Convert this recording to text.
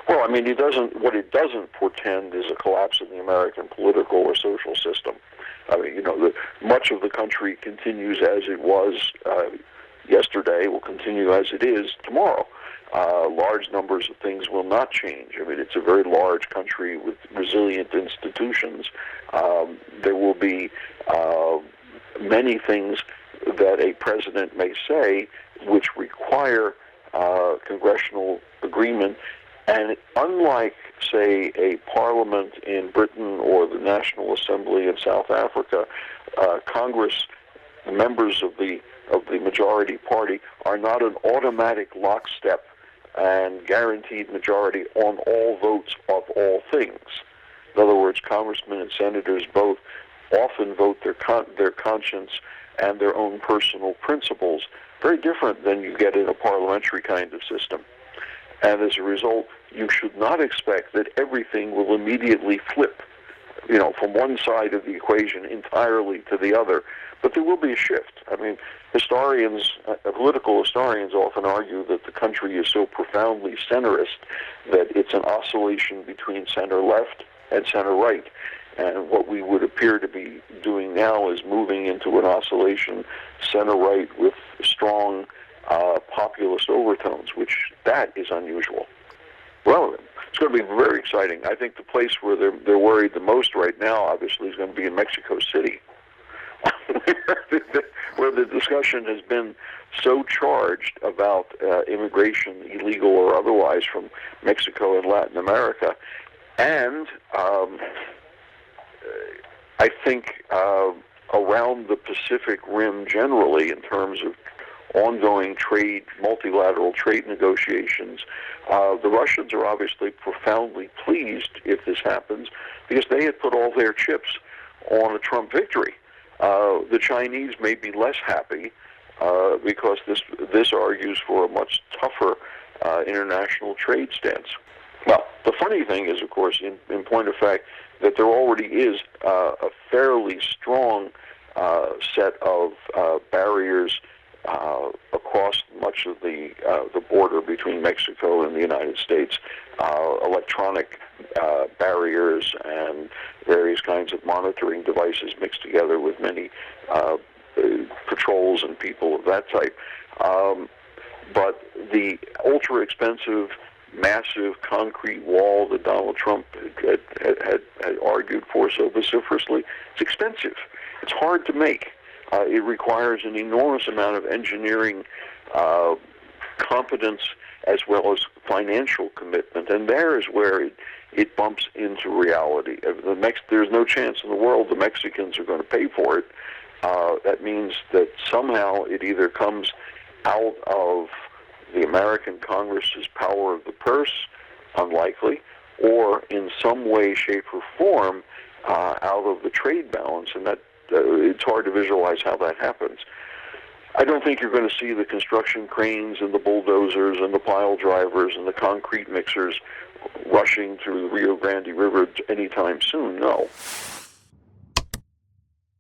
Well, I mean, what it doesn't portend is a collapse in the American political or social system. I mean, much of the country continues as it was yesterday, will continue as it is tomorrow. Large numbers of things will not change. I mean, it's a very large country with resilient institutions. There will be many things that a president may say which require congressional agreement. And unlike, say, a parliament in Britain or the National Assembly in South Africa, Congress, members of the majority party, are not an automatic lockstep and guaranteed majority on all votes of all things. In other words, congressmen and senators both often vote their conscience and their own personal principles, very different than you get in a parliamentary kind of system. And as a result, you should not expect that everything will immediately flip, from one side of the equation entirely to the other. But there will be a shift. I mean, political historians often argue that the country is so profoundly centrist that it's an oscillation between center-left and center-right. And what we would appear to be doing now is moving into an oscillation center-right with strong populist overtones, which that is unusual. Well, it's going to be very exciting. I think the place where they're worried the most right now, obviously, is going to be in Mexico City, where the discussion has been so charged about immigration, illegal or otherwise, from Mexico and Latin America. And I think around the Pacific Rim generally, in terms of ongoing trade, multilateral trade negotiations, the Russians are obviously profoundly pleased if this happens, because they had put all their chips on a Trump victory. The Chinese may be less happy because this argues for a much tougher international trade stance. Well, the funny thing is, of course, in point of fact, that there already is a fairly strong set of barriers across much of the border between Mexico and the United States, electronic barriers and various kinds of monitoring devices mixed together with many patrols and people of that type. But the ultra-expensive, massive concrete wall that Donald Trump had argued for so vociferously, it's expensive. It's hard to make. It requires an enormous amount of engineering competence as well as financial commitment, and there is where it bumps into reality. There's no chance in the world the Mexicans are going to pay for it. That means that somehow it either comes out of the American Congress's power of the purse, unlikely, or in some way, shape, or form out of the trade balance, and that it's hard to visualize how that happens. I don't think you're going to see the construction cranes and the bulldozers and the pile drivers and the concrete mixers rushing through the Rio Grande River anytime soon, no.